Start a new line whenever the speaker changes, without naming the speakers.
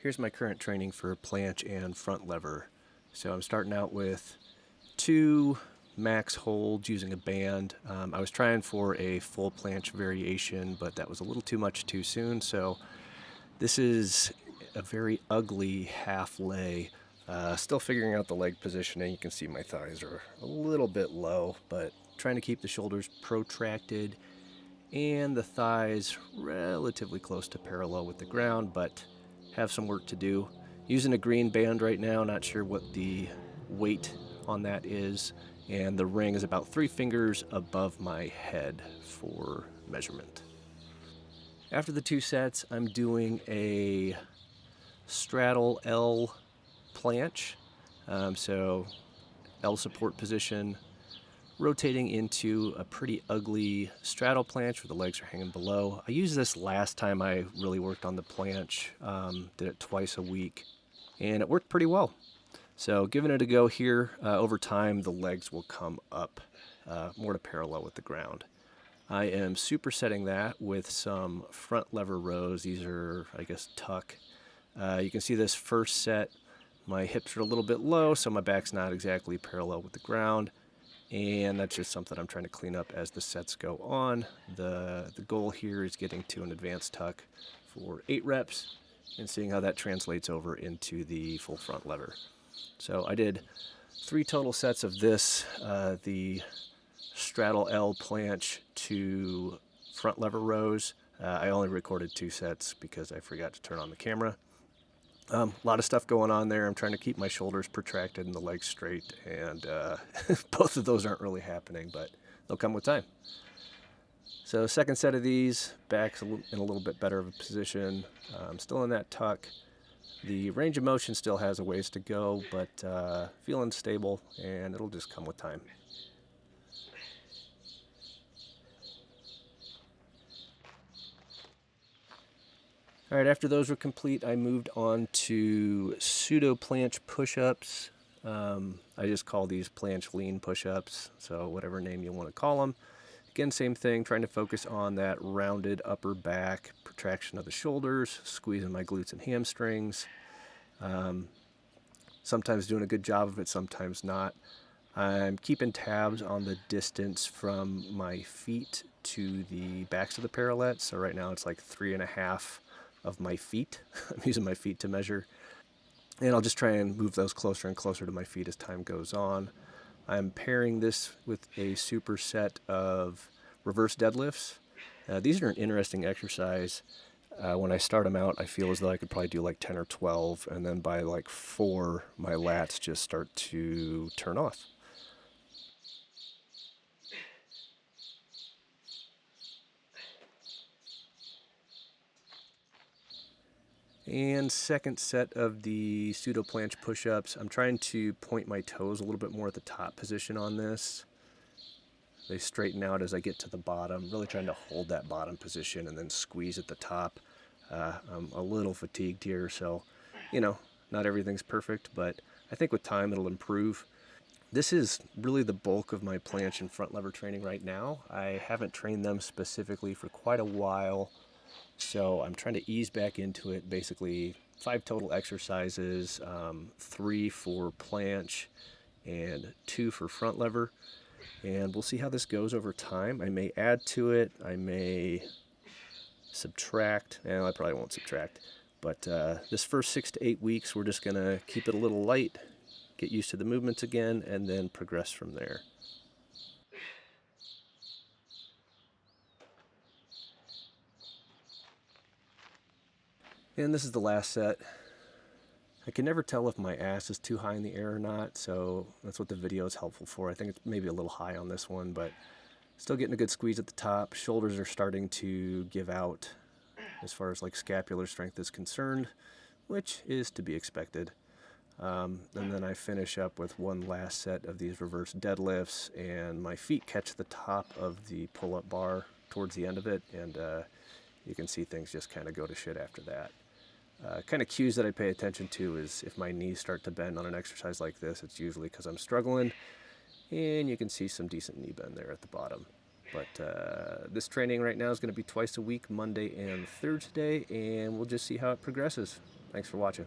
Here's my current training for planche and front lever. So I'm starting out with 2 max holds using a band. I was trying for a full planche variation, but that was a little too much too soon. So this is a very ugly half lay. Still figuring out the leg positioning. You can see my thighs are a little bit low, but trying to keep the shoulders protracted and the thighs relatively close to parallel with the ground, but have some work to do. Using a green band right now, not sure what the weight on that is, and the ring is about 3 fingers above my head for measurement. After the 2 sets, I'm doing a Straddle-L planche, so L support position, rotating into a pretty ugly straddle planche where the legs are hanging below. I used this last time I really worked on the planche, did it twice a week, and it worked pretty well. So giving it a go here, over time the legs will come up more to parallel with the ground. I am supersetting that with some front lever rows. These are, I guess, tuck. You can see this first set, my hips are a little bit low, so my back's not exactly parallel with the ground. And that's just something I'm trying to clean up as the sets go on. The goal here is getting to an advanced tuck for 8 reps and seeing how that translates over into the full front lever. So I did 3 total sets of this, the Straddle-L planche to front lever rows. I only recorded 2 sets because I forgot to turn on the camera. A lot of stuff going on there. I'm trying to keep my shoulders protracted and the legs straight, and both of those aren't really happening, but they'll come with time. So second set of these, back's in a little bit better of a position. Still in that tuck. The range of motion still has a ways to go, but feeling stable, and it'll just come with time. All right, after those were complete, I moved on to pseudo planche push-ups. I just call these planche lean push-ups, so whatever name you want to call them. Again, same thing, trying to focus on that rounded upper back, protraction of the shoulders, squeezing my glutes and hamstrings. Sometimes doing a good job of it, sometimes not. I'm keeping tabs on the distance from my feet to the backs of the parallettes. So right now it's like 3.5 of my feet. I'm using my feet to measure. And I'll just try and move those closer and closer to my feet as time goes on. I'm pairing this with a superset of reverse deadlifts. These are an interesting exercise. When I start them out, I feel as though I could probably do like 10 or 12, and then by like 4, my lats just start to turn off. And second set of the pseudo planche push-ups. I'm trying to point my toes a little bit more at the top position on this. They straighten out as I get to the bottom, really trying to hold that bottom position and then squeeze at the top. I'm a little fatigued here, so, not everything's perfect, but I think with time it'll improve. This is really the bulk of my planche and front lever training right now. I haven't trained them specifically for quite a while, so I'm trying to ease back into it. Basically 5 total exercises, 3 for planche and 2 for front lever. And we'll see how this goes over time. I may add to it, I may subtract, and I probably won't subtract. But this first 6 to 8 weeks, we're just gonna keep it a little light, get used to the movements again, and then progress from there. And this is the last set. I can never tell if my ass is too high in the air or not, so that's what the video is helpful for. I think it's maybe a little high on this one, but still getting a good squeeze at the top. Shoulders are starting to give out as far as like scapular strength is concerned, which is to be expected. And then I finish up with one last set of these reverse deadlifts, and my feet catch the top of the pull-up bar towards the end of it, and you can see things just kind of go to shit after that. Kind of cues that I pay attention to is if my knees start to bend on an exercise like this, it's usually because I'm struggling, and you can see some decent knee bend there at the bottom. But this training right now is going to be twice a week, Monday and Thursday, and we'll just see how it progresses. Thanks for watching.